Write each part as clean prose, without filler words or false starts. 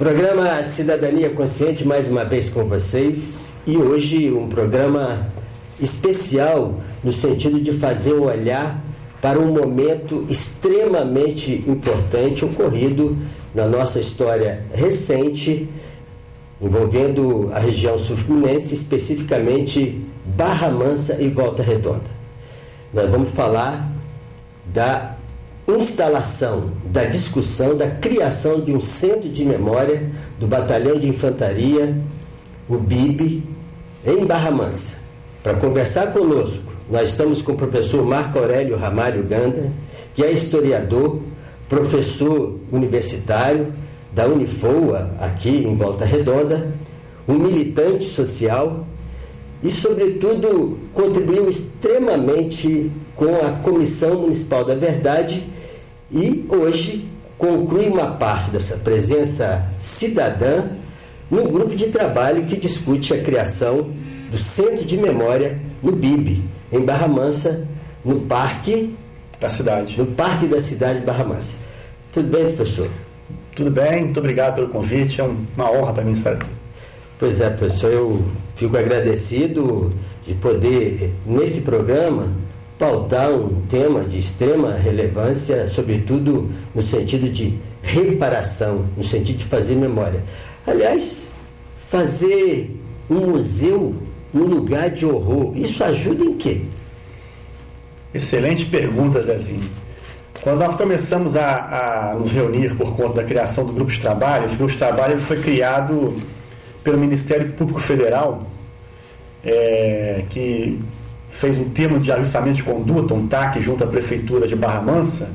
Programa Cidadania Consciente, mais uma vez com vocês, e hoje um programa especial no sentido de fazer um olhar para um momento extremamente importante ocorrido na nossa história recente, envolvendo a região sul-fluminense, especificamente Barra Mansa e Volta Redonda. Nós vamos falar da instalação, da discussão, da criação de um centro de memória do Batalhão de Infantaria, o BIB, em Barra Mansa. Para conversar conosco, nós estamos com o professor Marco Aurélio Ramalho Ganda, que é historiador, professor universitário da Unifoa, aqui em Volta Redonda, um militante social e, sobretudo, contribuiu extremamente com a Comissão Municipal da Verdade e hoje conclui uma parte dessa presença cidadã no grupo de trabalho que discute a criação do Centro de Memória no BIB, em Barra Mansa, no Parque da Cidade. No Parque da Cidade de Barra Mansa. Tudo bem, professor? Tudo bem, muito obrigado pelo convite, é uma honra para mim estar aqui. Pois é, professor, eu fico agradecido de poder, nesse programa, pautar um tema de extrema relevância, sobretudo no sentido de reparação, no sentido de fazer memória. Aliás, fazer um museu num lugar de horror, isso ajuda em quê? Excelente pergunta, Zezinho. Quando nós começamos a nos reunir por conta da criação do grupo de trabalho, esse grupo de trabalho foi criado pelo Ministério Público Federal, que fez um termo de ajustamento de conduta, um TAC, junto à Prefeitura de Barra Mansa,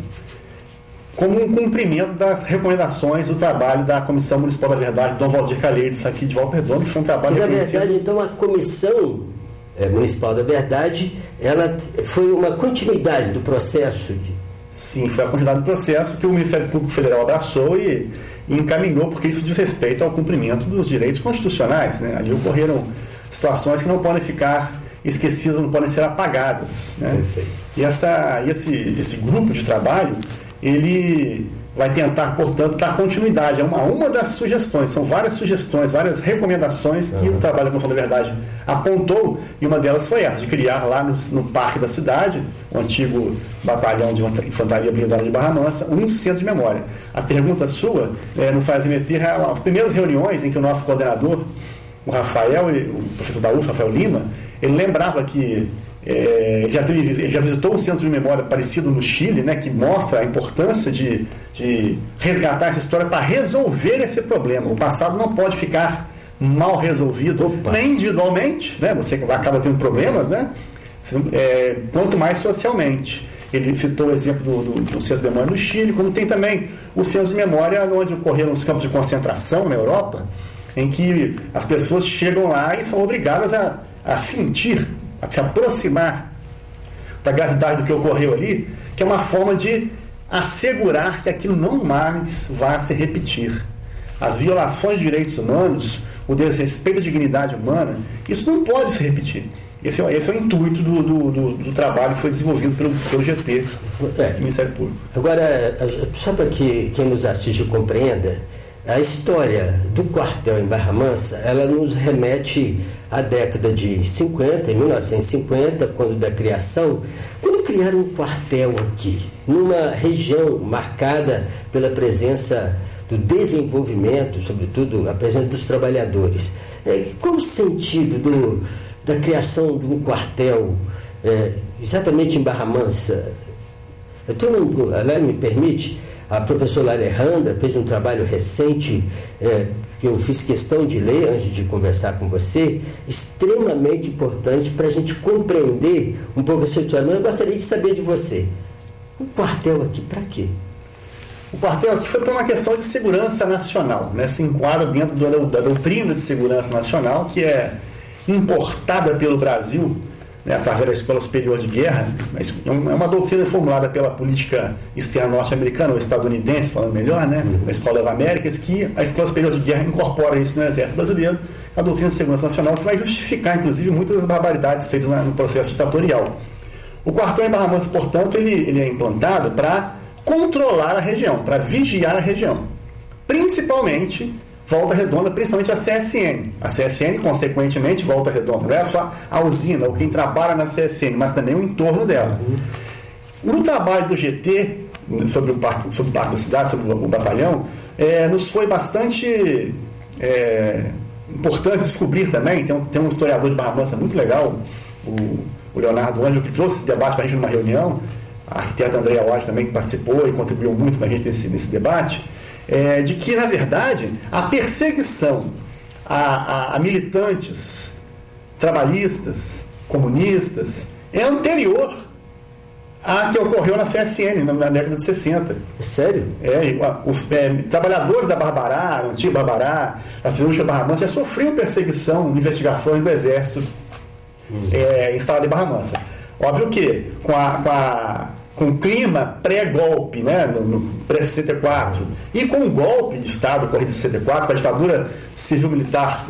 como um cumprimento das recomendações do trabalho da Comissão Municipal da Verdade, Dom Valdir Calheiros, aqui de Volta Redonda, que foi um trabalho reconhecido. Na verdade, então, a Comissão Municipal da Verdade, ela foi uma continuidade do processo de... Sim, foi a continuidade do processo que o Ministério Público Federal abraçou e encaminhou, porque isso diz respeito ao cumprimento dos direitos constitucionais, né? Ali ocorreram situações que não podem ficar esquecidas, não podem ser apagadas, né? E esse grupo de trabalho, ele vai tentar, portanto, dar continuidade a uma das sugestões. São várias sugestões, várias recomendações que o trabalho da Comissão da Verdade apontou, e uma delas foi essa, de criar lá no Parque da Cidade, o antigo Batalhão de Infantaria Blindada de Barra Mansa, um centro de memória. A pergunta sua nos faz remeter às primeiras reuniões em que o nosso coordenador, o Rafael, o professor da UF, Rafael Lima, ele lembrava que ele já visitou um centro de memória parecido no Chile, né, que mostra a importância de resgatar essa história para resolver esse problema. O passado não pode ficar mal resolvido, nem individualmente, né, você acaba tendo problemas, né, quanto mais socialmente. Ele citou o exemplo do centro de memória no Chile, como tem também o centro de memória onde ocorreram os campos de concentração na Europa, em que as pessoas chegam lá e são obrigadas a sentir, a se aproximar da gravidade do que ocorreu ali, que é uma forma de assegurar que aquilo não mais vá se repetir. As violações de direitos humanos, o desrespeito à dignidade humana, isso não pode se repetir. Esse é o intuito do trabalho que foi desenvolvido pelo GT, do Ministério Público. Agora, só para que quem nos assiste compreenda, a história do quartel em Barra Mansa, ela nos remete à década de 50, em 1950, quando da criação, quando criaram um quartel aqui, numa região marcada pela presença do desenvolvimento, sobretudo a presença dos trabalhadores. Qual o sentido da criação de um quartel exatamente em Barra Mansa? Ela me permite... A professora Alejandra fez um trabalho recente, que eu fiz questão de ler antes de conversar com você, extremamente importante para a gente compreender um pouco essa história. Mas eu gostaria de saber de você, o quartel aqui para quê? O quartel aqui foi por uma questão de segurança nacional, né? Se enquadra dentro da doutrina de segurança nacional, que é importada pelo Brasil, né, através da Escola Superior de Guerra. É uma doutrina formulada pela política externa norte-americana, ou estadunidense, falando melhor, né, a Escola das Américas, que a Escola Superior de Guerra incorpora isso no Exército Brasileiro, a doutrina de segurança nacional, que vai justificar, inclusive, muitas das barbaridades feitas no processo ditatorial. O quartel em Barra Mansa, portanto, ele é implantado para controlar a região, para vigiar a região. Principalmente Volta Redonda, principalmente a CSN. A CSN, consequentemente, Volta Redonda. Não é só a usina ou quem trabalha na CSN, mas também o entorno dela. No trabalho do GT, sobre o Parque da Cidade, sobre o batalhão, nos foi bastante importante descobrir também, tem um historiador de Barra Mansa muito legal, o Leonardo Ângelo, que trouxe esse debate para a gente numa reunião, a arquiteta Andréa Ward também que participou e contribuiu muito com a gente nesse debate, de que, na verdade, a perseguição a militantes trabalhistas, comunistas, é anterior à que ocorreu na CSN, na década de 60. Sério? Os trabalhadores da Barbará, a antiga Barbará, a Ferúcia Barra Mansa, já sofriam perseguição, investigações do Exército instalado em Barra Mansa. Óbvio que com o clima pré-golpe, né, no pré-64, e com o golpe de Estado ocorrido em 64, com a ditadura civil-militar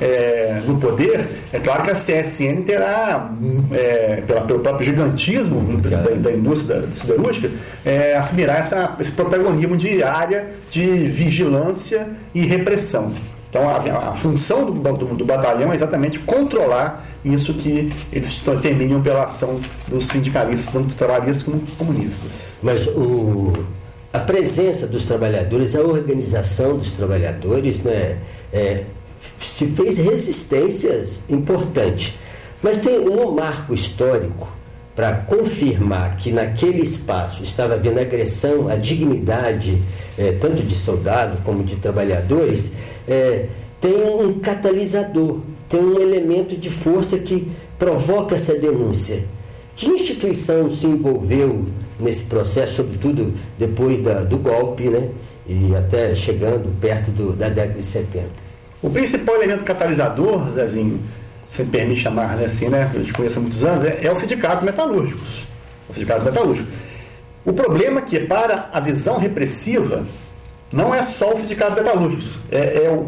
no poder, é claro que a CSN terá, pelo próprio gigantismo da indústria siderúrgica, assumirá esse protagonismo de área de vigilância e repressão. Então, a função do batalhão é exatamente controlar isso que eles temiam pela ação dos sindicalistas, tanto trabalhistas como comunistas. Mas a presença dos trabalhadores, a organização dos trabalhadores, né, se fez resistências importantes. Mas tem um marco histórico para confirmar que naquele espaço estava havendo agressão à dignidade, tanto de soldados como de trabalhadores. Tem um catalisador, tem um elemento de força que provoca essa denúncia. Que instituição se envolveu nesse processo, sobretudo depois do golpe, né? E até chegando perto da década de 70? O principal elemento catalisador, Zezinho, se me permite chamar assim, né? Eu te conheço há muitos anos, é os sindicatos metalúrgicos. O problema é que, para a visão repressiva, não é só os sindicatos metalúrgicos,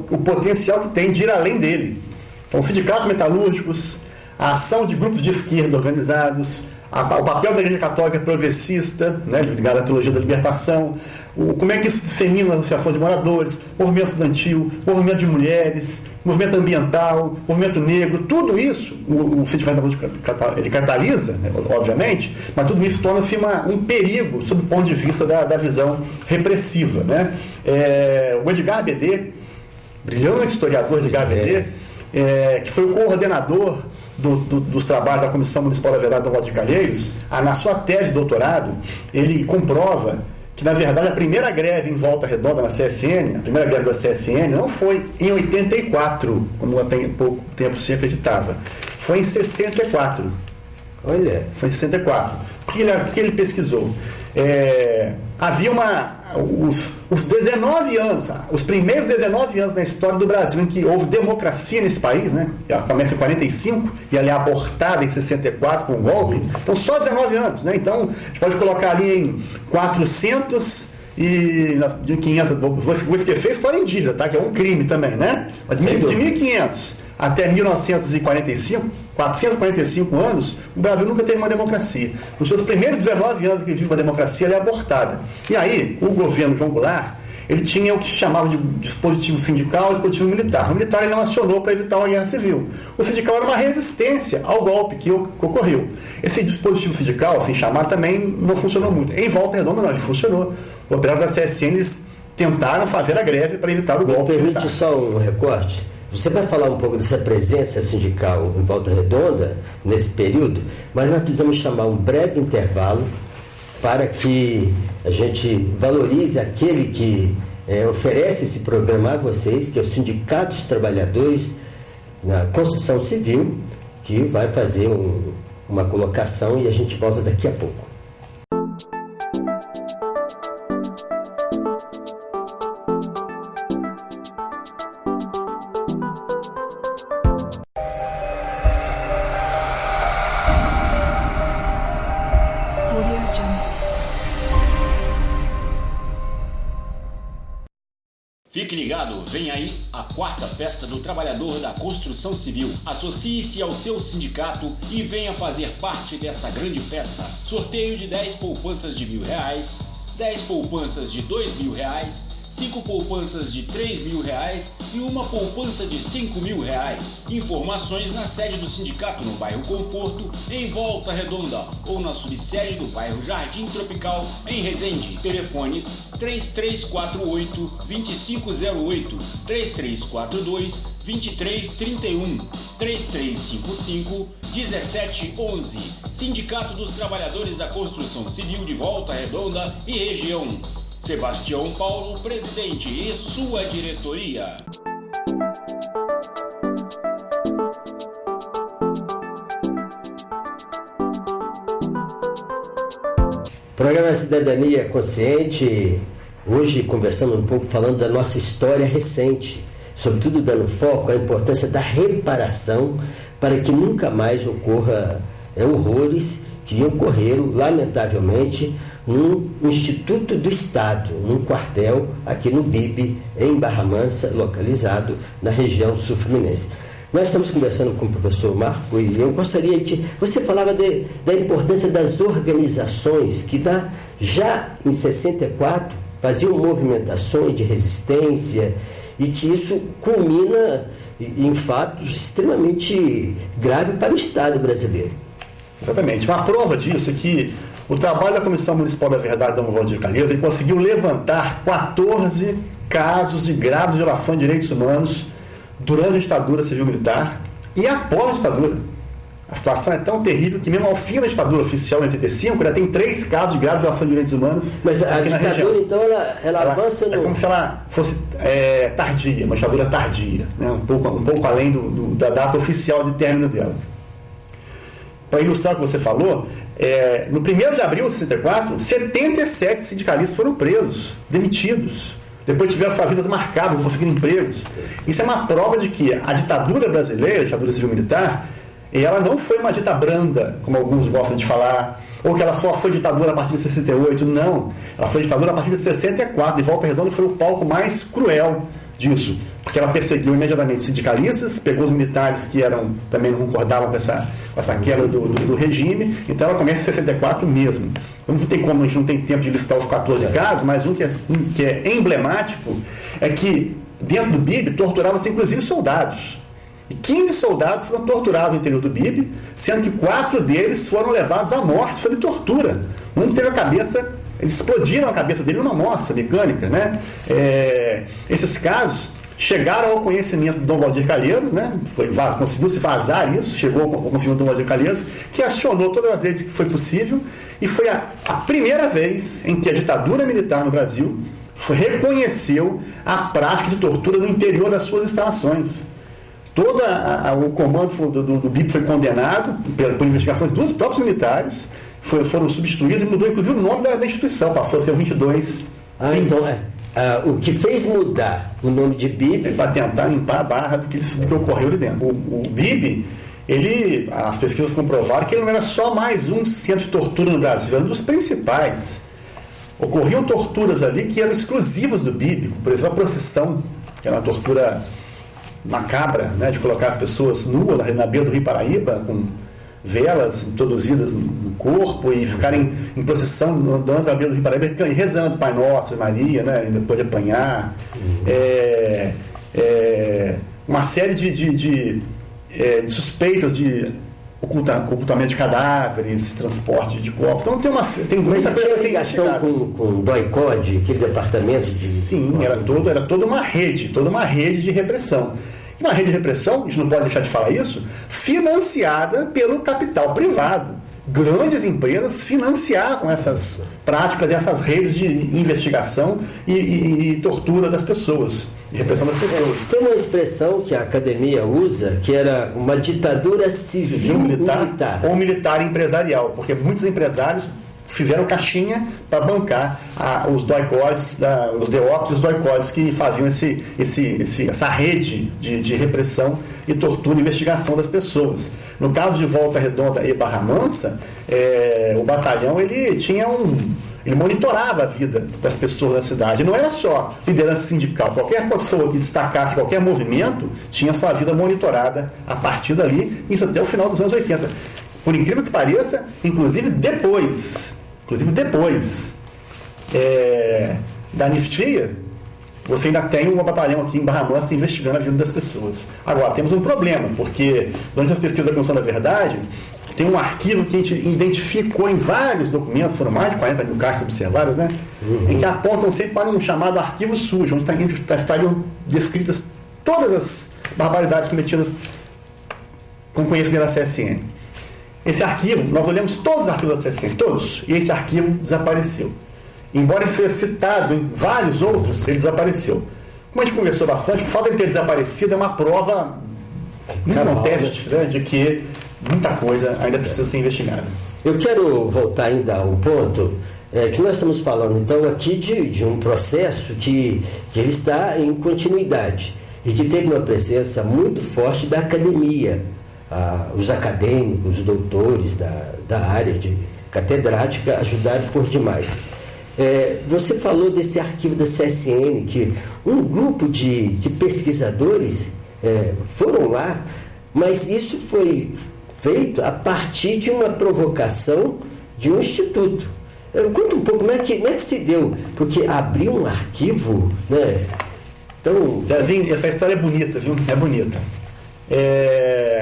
o potencial que tem de ir além dele. Então, os sindicatos metalúrgicos, a ação de grupos de esquerda organizados, o papel da Igreja Católica progressista, né, ligada à teologia da libertação, como é que isso se dissemina nas associações de moradores, movimento estudantil, movimento de mulheres, movimento ambiental, movimento negro, tudo isso, o sindicato metalúrgico ele catalisa, né, obviamente, mas tudo isso torna-se um perigo sob o ponto de vista da visão repressiva. Né? O Edgar Bedê, brilhante historiador Edgar Bedê, que foi o coordenador dos trabalhos da Comissão Municipal da Verdade do Voto de Calheiros, na sua tese de doutorado, ele comprova que, na verdade, a primeira greve em Volta Redonda na CSN, a primeira greve da CSN, não foi em 84, como há pouco tempo se acreditava. Foi em 64. Olha. Foi em 64. O que ele pesquisou? Havia os 19 anos, os primeiros 19 anos na história do Brasil em que houve democracia nesse país, né? Ela começa em 45 e ela é abortada em 64 com um golpe. Então, só 19 anos, né? Então, a gente pode colocar ali em 400 e de 500, vou esquecer a história indígena, tá? Que é um crime também, né? Mas de 1500 até 1945, 445 anos, o Brasil nunca teve uma democracia. Nos seus primeiros 19 anos que vive uma democracia, ela é abortada. E aí, o governo João Goulart, ele tinha o que se chamava de dispositivo sindical e dispositivo militar. O militar ele não acionou para evitar uma guerra civil. O sindical era uma resistência ao golpe que ocorreu. Esse dispositivo sindical, assim chamado, também não funcionou muito. Em Volta Redonda não, ele funcionou. Os operários da CSN eles tentaram fazer a greve para evitar o golpe. Me permite só um recorte? Você vai falar um pouco dessa presença sindical em Volta Redonda, nesse período, mas nós precisamos chamar um breve intervalo para que a gente valorize aquele que oferece esse programa a vocês, que é o Sindicato dos Trabalhadores na Construção Civil, que vai fazer uma colocação e a gente volta daqui a pouco. Fique ligado, vem aí a 4ª Festa do Trabalhador da Construção Civil. Associe-se ao seu sindicato e venha fazer parte desta grande festa. Sorteio de 10 poupanças de R$1.000, 10 poupanças de R$2.000, 5 poupanças de R$3.000 e uma poupança de R$5.000. Informações na sede do sindicato no bairro Conforto, em Volta Redonda, ou na subsede do bairro Jardim Tropical, em Resende. Telefones 3348-2508, 3342-2331, 3355-1711. Sindicato dos Trabalhadores da Construção Civil de Volta Redonda e região. Sebastião Paulo, presidente, e sua diretoria. Programa Cidadania Consciente, hoje conversando um pouco, falando da nossa história recente, sobretudo dando foco à importância da reparação para que nunca mais ocorra horrores que ocorreram, lamentavelmente, num Instituto do Estado, num quartel aqui no BIB, em Barra Mansa, localizado na região sul-fluminense. Nós estamos conversando com o professor Marco e eu gostaria de... Você falava da importância das organizações que já em 64 faziam movimentações de resistência e que isso culmina em fatos extremamente graves para o Estado brasileiro. Exatamente. Uma prova disso é que o trabalho da Comissão Municipal da Verdade da Valdir Calheiros, ele conseguiu levantar 14 casos de graves violação de direitos humanos durante a ditadura civil-militar e após a ditadura. A situação é tão terrível que mesmo ao fim da ditadura oficial em 85, já tem 3 casos de graves violação de direitos humanos. Mas a aqui ditadura, na região. Então, ela avança no... É como se ela fosse tardia, uma ditadura tardia, né? um pouco além da data oficial de término dela. Para ilustrar o que você falou, no 1º de abril de 64, 77 sindicalistas foram presos, demitidos. Depois tiveram suas vidas marcadas, conseguiram empregos. Isso é uma prova de que a ditadura brasileira, a ditadura civil-militar, ela não foi uma ditadura branda, como alguns gostam de falar, ou que ela só foi ditadura a partir de 68. Não, ela foi ditadura a partir de 64, e Volta Redonda foi o palco mais cruel disso, porque ela perseguiu imediatamente sindicalistas, pegou os militares que também não concordavam com essa quebra do regime, então ela começa em 64 mesmo. Não tem como, a gente não tem tempo de listar os 14 casos, mas um que é emblemático é que dentro do BIB torturavam-se inclusive soldados. E 15 soldados foram torturados no interior do BIB, sendo que 4 deles foram levados à morte sob tortura. Um teve a cabeça... Eles explodiram a cabeça dele numa morsa mecânica, né? Esses casos chegaram ao conhecimento do Dom Valdir Calheiros, né? Conseguiu-se vazar isso, chegou ao conhecimento do Dom Valdir Calheiros, que acionou todas as vezes que foi possível, e foi a primeira vez em que a ditadura militar no Brasil reconheceu a prática de tortura no interior das suas instalações. Todo o comando do BIP foi condenado por investigações dos próprios militares, foram substituídos e mudou inclusive o nome da instituição, passou a ser o 22. Então o que fez mudar o nome de BIB para tentar limpar a barra do que ocorreu ali dentro. O BIB, as pesquisas comprovaram que ele não era só mais um centro de tortura no Brasil, era um dos principais. Ocorriam torturas ali que eram exclusivas do BIB, por exemplo a procissão, que era uma tortura macabra, né, de colocar as pessoas nuas na beira do Rio Paraíba, com velas introduzidas no corpo e ficarem em procissão andando na beira do Rio Paraíba e rezando Pai Nosso e Maria, né, e depois de apanhar. Uma série de suspeitas de ocultamento de cadáveres, transporte de corpos. Então tem muita coisa que ligação com o DOI-CODE, aquele departamento de... Sim, era toda uma rede de repressão. Uma rede de repressão, a gente não pode deixar de falar isso, financiada pelo capital privado. Grandes empresas financiavam essas práticas, essas redes de investigação e tortura das pessoas, e repressão das pessoas. Tem uma expressão que a academia usa, que era uma ditadura civil-militar. Ou militar empresarial, porque muitos empresários fizeram caixinha para bancar os DOI-CODES, os DEOPS e os DOI-CODES que faziam essa rede de repressão e tortura e investigação das pessoas. No caso de Volta Redonda e Barra Mansa, o batalhão ele monitorava a vida das pessoas da cidade. Não era só liderança sindical. Qualquer pessoa que destacasse qualquer movimento tinha sua vida monitorada a partir dali, isso até o final dos anos 80. Por incrível que pareça, inclusive depois da anistia, você ainda tem um batalhão aqui em Barra Mansa investigando a vida das pessoas. Agora, temos um problema, porque durante as pesquisas da Comissão da Verdade, tem um arquivo que a gente identificou em vários documentos, foram mais de 40 mil caixas observadas, né? Em que apontam sempre para um chamado arquivo sujo, onde estariam descritas todas as barbaridades cometidas com conhecimento da CSN. Esse arquivo, nós olhamos todos os arquivos da CSN, todos, e esse arquivo desapareceu. Embora ele seja citado em vários outros, ele desapareceu. Como a gente conversou bastante, o fato de ele ter desaparecido é uma prova, não conteste, né, de que muita coisa ainda precisa ser investigada. Eu quero voltar ainda a um ponto que nós estamos falando então aqui de um processo que ele está em continuidade e que teve uma presença muito forte da academia, os acadêmicos, os doutores da área de catedrática ajudaram por demais. Você falou desse arquivo da CSN, que um grupo de pesquisadores foram lá, mas isso foi feito a partir de uma provocação de um instituto. Conta um pouco, como é que se deu? Porque abriu um arquivo, né? Então... Zezinho, essa história é bonita, viu? É bonita.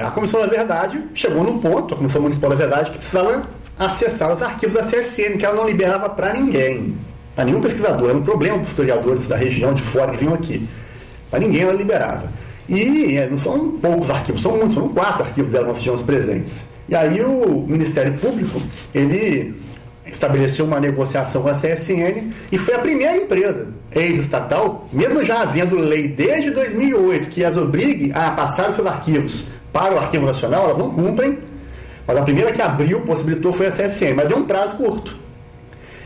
A Comissão da Verdade chegou num ponto, a Comissão Municipal da Verdade, que precisava acessar os arquivos da CSN, que ela não liberava para ninguém, para nenhum pesquisador. Era um problema para os historiadores da região de fora que vinham aqui. Para ninguém ela liberava. E não são poucos arquivos, são muitos, são 4 arquivos dela que nós tínhamos presentes. E aí o Ministério Público, ele estabeleceu uma negociação com a CSN e foi a primeira empresa ex-estatal, mesmo já havendo lei desde 2008 que as obrigue a passar os seus arquivos para o Arquivo Nacional, elas não cumprem, mas a primeira que abriu, possibilitou, foi a CSN, mas deu um prazo curto.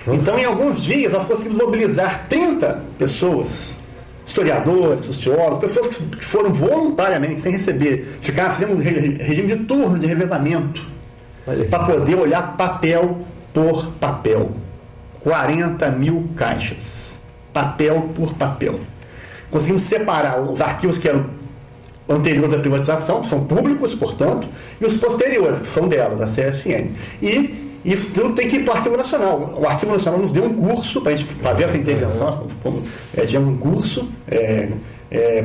Então, em alguns dias, nós conseguimos mobilizar 30 pessoas, historiadores, sociólogos, pessoas que foram voluntariamente, sem receber, ficaram fazendo um regime de turno de revezamento, para poder olhar papel por papel. 40 mil caixas, papel por papel. Conseguimos separar os arquivos que eram anteriores à privatização, que são públicos, portanto, e os posteriores, que são delas, a CSN. E isso tudo tem que ir para o Arquivo Nacional. O Arquivo Nacional nos deu um curso para a gente fazer essa intervenção. Tivemos um curso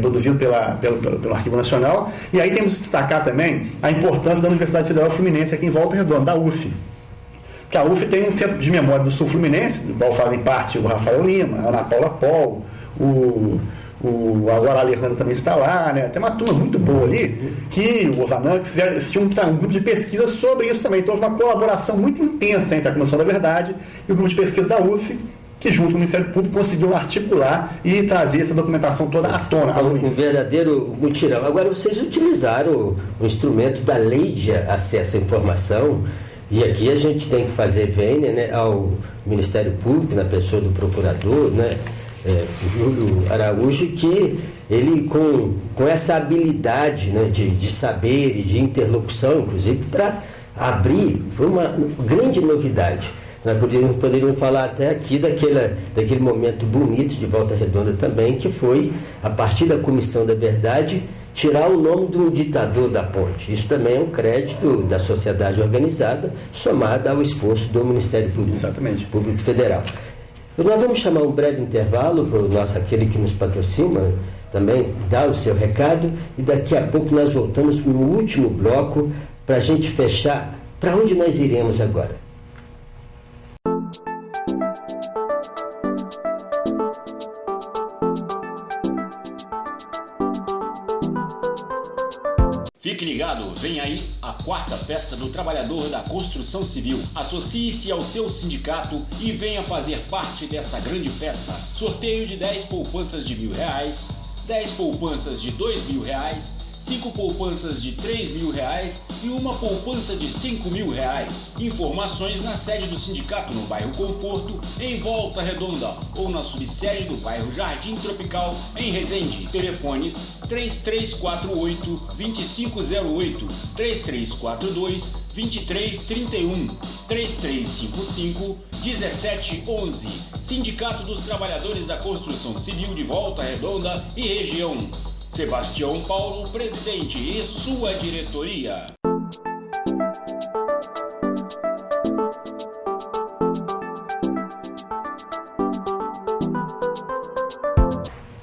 produzido pelo Arquivo Nacional. E aí temos que destacar também a importância da Universidade Federal Fluminense aqui em Volta Redonda, da UF. Porque a UF tem um centro de memória do Sul Fluminense, do qual fazem parte o Rafael Lima, a Ana Paula Pol, agora a Alejandra também está lá, né? Tem uma turma muito boa ali, que o Osanã tinha um grupo de pesquisa sobre isso também. Então houve uma colaboração muito intensa entre a Comissão da Verdade e o grupo de pesquisa da UF, que junto com o Ministério Público conseguiu articular e trazer essa documentação toda à tona. Um verdadeiro mutirão. Agora, vocês utilizaram o instrumento da Lei de Acesso à Informação, e aqui a gente tem que fazer vênia, né, ao Ministério Público, na pessoa do procurador, né, Júlio Araújo, que ele com essa habilidade, né, de saber e de interlocução, inclusive, para abrir, foi uma grande novidade. Nós poderíamos falar até aqui daquele momento bonito de Volta Redonda também, que foi, a partir da Comissão da Verdade, tirar o nome do ditador da ponte. Isso também é um crédito da sociedade organizada, somado ao esforço do Ministério Público, Público Federal. Nós vamos chamar um breve intervalo para o nosso, aquele que nos patrocina, também dar o seu recado, e daqui a pouco nós voltamos no último bloco para a gente fechar. Para onde nós iremos agora? Fique ligado, vem aí a 4ª Festa do Trabalhador da Construção Civil. Associe-se ao seu sindicato e venha fazer parte desta grande festa. Sorteio de 10 poupanças de R$1.000, 10 poupanças de R$2.000, 5 poupanças de R$3.000 e uma poupança de R$5.000. Informações na sede do sindicato no bairro Conforto, em Volta Redonda, ou na subsede do bairro Jardim Tropical, em Resende. Telefones 3348-2508, 3342-2331, 3355-1711. Sindicato dos Trabalhadores da Construção Civil de Volta Redonda e região. Sebastião Paulo, presidente, e sua diretoria.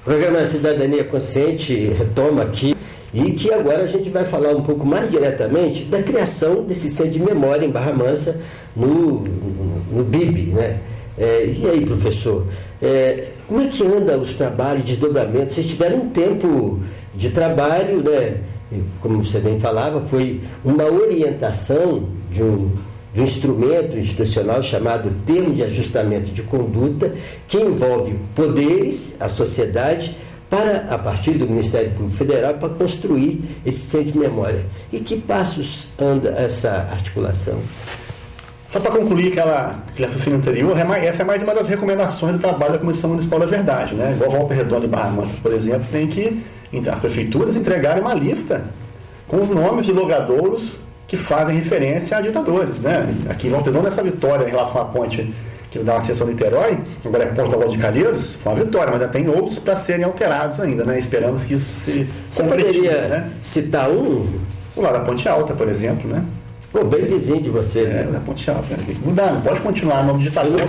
O programa Cidadania Consciente retoma aqui, e que agora a gente vai falar um pouco mais diretamente da criação desse centro de memória em Barra Mansa, no BIB, né? E aí, professor, como é que anda os trabalhos, desdobramentos? Vocês tiveram um tempo de trabalho, né? Como você bem falava, foi uma orientação de um instrumento institucional chamado Termo de Ajustamento de Conduta, que envolve poderes, a sociedade, para, a partir do Ministério Público Federal, para construir esse centro de memória. E que passos anda essa articulação? Só para concluir aquela raciocínio anterior, essa é mais uma das recomendações do trabalho da Comissão Municipal da Verdade, né? Igual Volta Redonda e Barra Mansa, por exemplo, tem que as prefeituras entregarem uma lista com os nomes de logradouros que fazem referência a ditadores, né? Aqui em Volta Redonda, essa vitória em relação à ponte que dá acesso ao Niterói, agora é Porto Voz de Calheiros, foi uma vitória, mas ainda tem outros para serem alterados ainda, né? Esperamos que isso se concretize. Você poderia, né, citar um? O lado da Ponte Alta, por exemplo, né? Pô, bem vizinho de você, né? Da Ponte Alta, né? Tem que mudar, não pode continuar o nome do ditador.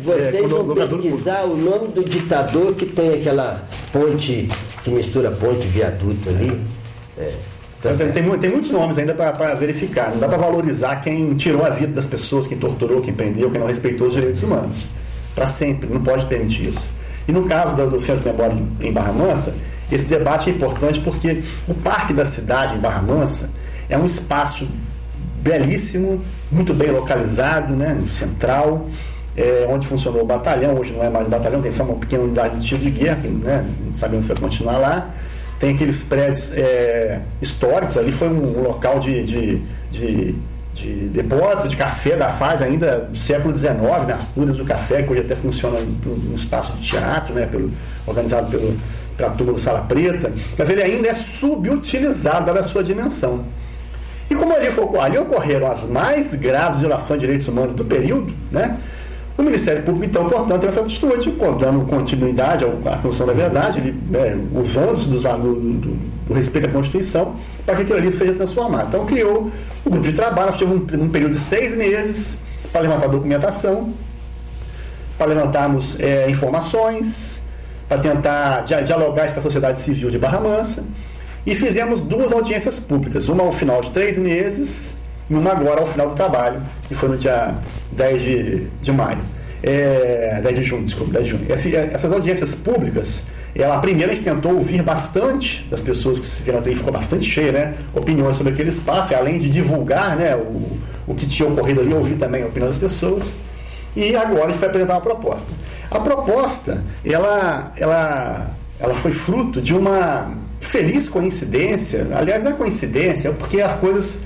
Vocês vão pesquisar o nome do ditador que tem aquela ponte, que mistura ponte e viaduto ali. Tem muitos nomes ainda para verificar. Não dá para valorizar quem tirou a vida das pessoas, quem torturou, quem prendeu, quem não respeitou os direitos humanos. Para sempre, não pode permitir isso. E no caso do Centro de Memória em Barra Mansa, esse debate é importante porque o Parque da Cidade em Barra Mansa é um espaço belíssimo, muito bem localizado, né, central, onde funcionou o batalhão. Hoje não é mais batalhão, tem só uma pequena unidade de tiro de guerra, né, não sabemos se vai continuar lá. Tem aqueles prédios históricos, ali foi um local de depósito de café da fase ainda do século XIX, nas Turas do Café, que hoje até funciona um espaço de teatro, né, organizado pela turma do Sala Preta, mas ele ainda é subutilizado da sua dimensão. E como ali ocorreram as mais graves violações de direitos humanos do período, né, o Ministério Público, então, portanto, teve essa atitude, dando continuidade à Comissão da Verdade, usando do respeito à Constituição, para que aquilo ali seja transformado. Então, criou o grupo de trabalho. Nós tivemos um período de 6 meses para levantar documentação, para levantarmos informações, para tentar dialogar com a sociedade civil de Barra Mansa, e fizemos 2 audiências públicas, uma ao final de 3 meses, e uma agora ao final do trabalho, que foi no dia 10 de maio. 10 de junho, desculpa, 10 de junho. Essas audiências públicas, a primeira a gente tentou ouvir bastante das pessoas que se viram até, ficou bastante cheia, né, opiniões sobre aquele espaço, e além de divulgar, né, o que tinha ocorrido ali, ouvir também a opinião das pessoas. E agora a gente vai apresentar uma proposta. A proposta, ela foi fruto de uma feliz coincidência. Aliás, não é coincidência, é porque as coisas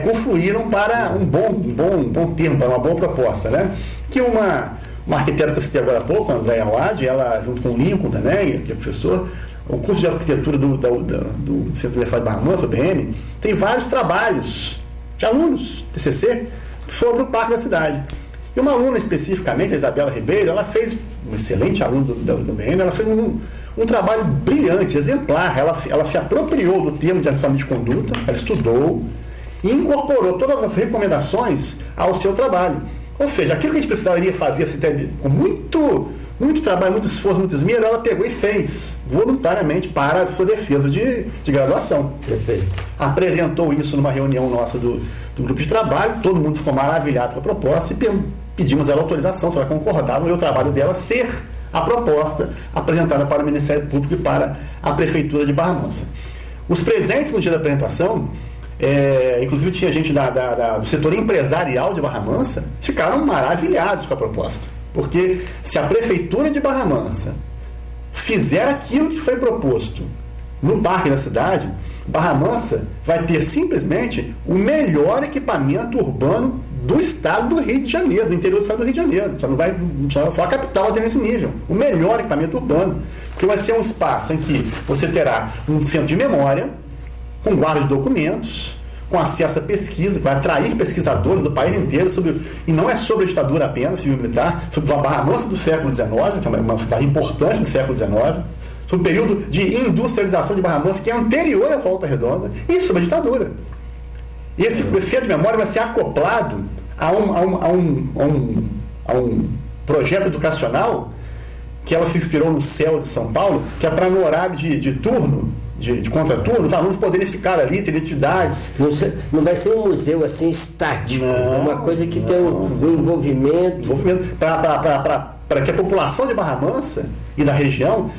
confluíram para um bom termo, para uma boa proposta, né? Que uma arquiteta que eu citei agora há pouco, a Andréa Wade, ela, junto com o Lincoln também, que é professor, o curso de arquitetura do Centro Universitário de Barra Mansa, o BM, tem vários trabalhos de alunos, TCC, sobre o Parque da Cidade. E uma aluna especificamente, a Isabela Ribeiro, ela fez, um excelente aluno do BM, ela fez um trabalho brilhante, exemplar. Ela se apropriou do termo de ajustamento de conduta, ela estudou e incorporou todas as recomendações ao seu trabalho. Ou seja, aquilo que a gente precisaria fazer com muito trabalho, muito esforço, muito esmero, ela pegou e fez voluntariamente para a sua defesa de graduação. Perfeito. Apresentou isso numa reunião nossa do grupo de trabalho, todo mundo ficou maravilhado com a proposta e pedimos ela autorização, se ela concordava, o trabalho dela ser a proposta apresentada para o Ministério Público e para a Prefeitura de Barra Mansa. Os presentes no dia da apresentação, inclusive tinha gente do setor empresarial de Barra Mansa, ficaram maravilhados com a proposta. Porque se a Prefeitura de Barra Mansa fizer aquilo que foi proposto no Parque da Cidade, Barra Mansa vai ter simplesmente o melhor equipamento urbano do estado do Rio de Janeiro, do interior do estado do Rio de Janeiro. Só a capital vai ter nesse nível. O melhor equipamento urbano. Porque vai ser um espaço em que você terá um centro de memória, com guarda de documentos, com acesso à pesquisa, vai atrair pesquisadores do país inteiro, e não é sobre a ditadura apenas, civil-militar, sobre a Barra Mansa do século XIX, que é uma cidade importante do século XIX, sobre o período de industrialização de Barra Mansa, que é anterior à Volta Redonda, e sobre a ditadura. Esse centro de memória vai ser acoplado a um projeto educacional que ela se inspirou no céu de São Paulo, que é para no horário de turno, de contraturno, os alunos poderem ficar ali, ter atividades. Não vai ser um museu assim estático, é uma coisa que tem um envolvimento. Para que a população de Barra Mansa e da região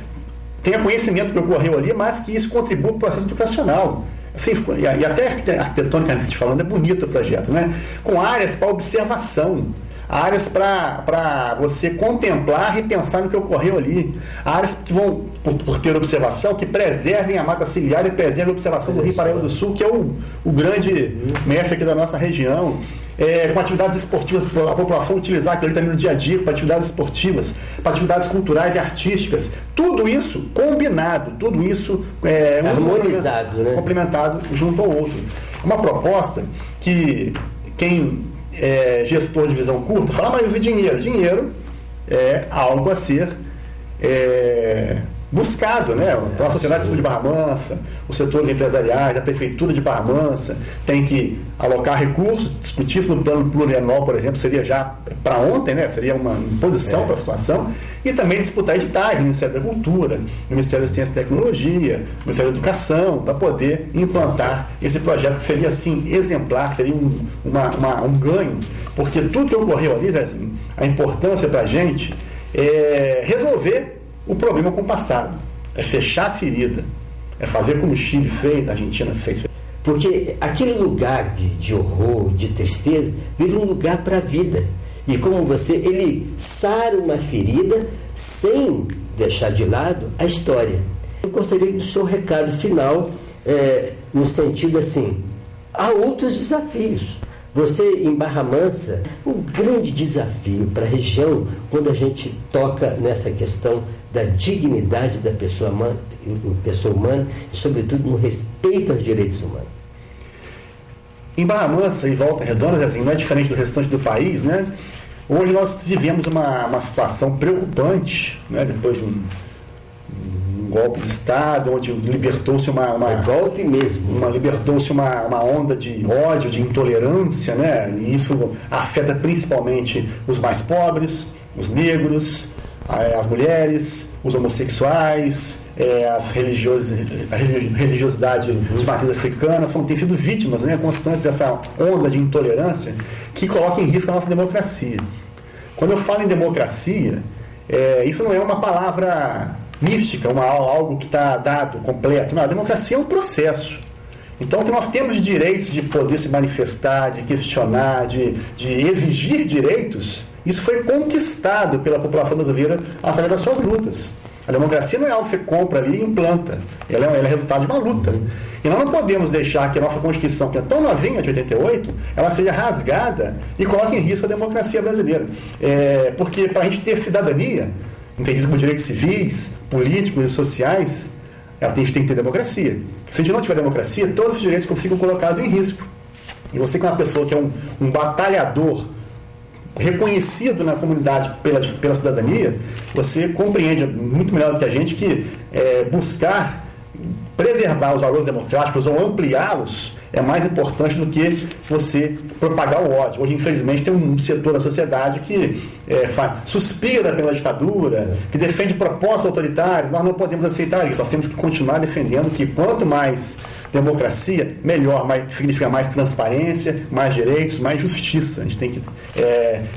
tenha conhecimento do que ocorreu ali, mas que isso contribua para o processo educacional. Assim, e até arquitetonicamente falando, é bonito o projeto, né? Com áreas para observação, áreas para você contemplar e pensar no que ocorreu ali, áreas que vão, por ter observação, que preservem a mata ciliar e preservem a observação do Rio Paraíba do Sul, que é o grande mestre aqui da nossa região. Com atividades esportivas, a população utilizar aquilo também no dia a dia, para atividades esportivas, para atividades culturais e artísticas, tudo isso combinado, tudo isso harmonizado, né? Complementado junto ao outro. Uma proposta que quem é gestor de visão curta fala, mas e dinheiro? Dinheiro é algo a ser buscado, né? Então a Sociedade Civil de Barra Mansa, os setores empresariais, a Prefeitura de Barra Mansa tem que alocar recursos, discutir isso no plano plurianual, por exemplo, seria já para ontem, né? Seria uma imposição para a situação, e também disputar editais no Ministério da Cultura, no Ministério da Ciência e Tecnologia, no Ministério da Educação, para poder implantar esse projeto que seria assim exemplar, seria um ganho, porque tudo que ocorreu ali, Zezinho, a importância para a gente é resolver o problema com o passado, é fechar a ferida, é fazer como o Chile fez, a Argentina fez. Porque aquele lugar de horror, de tristeza, vira um lugar para a vida. E como ele sara uma ferida sem deixar de lado a história. Eu gostaria do seu recado final, no sentido assim, há outros desafios. Você, em Barra Mansa, um grande desafio para a região quando a gente toca nessa questão da dignidade da pessoa humana e, sobretudo, no respeito aos direitos humanos. Em Barra Mansa e Volta Redonda, assim, não é diferente do restante do país, né? Hoje nós vivemos uma situação preocupante, né? Depois de um golpe de Estado, onde libertou-se golpe mesmo. Libertou-se uma onda de ódio, de intolerância, né? E isso afeta principalmente os mais pobres, os negros, as mulheres, os homossexuais, a religiosidade dos matrizes africanas, têm sido vítimas, né, constantes dessa onda de intolerância que coloca em risco a nossa democracia. Quando eu falo em democracia, isso não é uma palavra mística, algo que está dado, completo. Não, a democracia é um processo. Então, o que nós temos de direitos de poder se manifestar, de questionar, de exigir direitos, isso foi conquistado pela população brasileira através das suas lutas. A democracia não é algo que você compra ali e implanta. Ela é resultado de uma luta. E nós não podemos deixar que a nossa Constituição, que é tão novinha, de 88, ela seja rasgada e coloque em risco a democracia brasileira. Porque para a gente ter cidadania, entendido como direitos civis, políticos e sociais, a gente tem que ter democracia. Se a gente não tiver democracia, todos os direitos ficam colocados em risco. E você, que é uma pessoa que é um batalhador reconhecido na comunidade pela cidadania, você compreende muito melhor do que a gente que buscar preservar os valores democráticos ou ampliá-los é mais importante do que você propagar o ódio. Hoje, infelizmente, tem um setor da sociedade que suspira pela ditadura, que defende propostas autoritárias. Nós não podemos aceitar isso. Nós temos que continuar defendendo que quanto mais democracia, melhor, significa mais transparência, mais direitos, mais justiça. A gente tem que,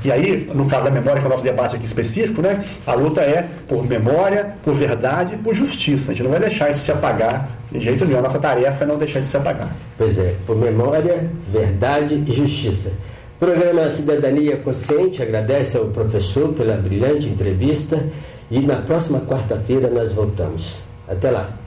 e aí, no caso da memória, que é o nosso debate aqui específico, né, a luta é por memória, por verdade e por justiça. A gente não vai deixar isso se apagar de jeito nenhum. A nossa tarefa é não deixar isso se apagar. Pois é, por memória, verdade e justiça. Programa Cidadania Consciente agradece ao professor pela brilhante entrevista e na próxima quarta-feira nós voltamos. Até lá.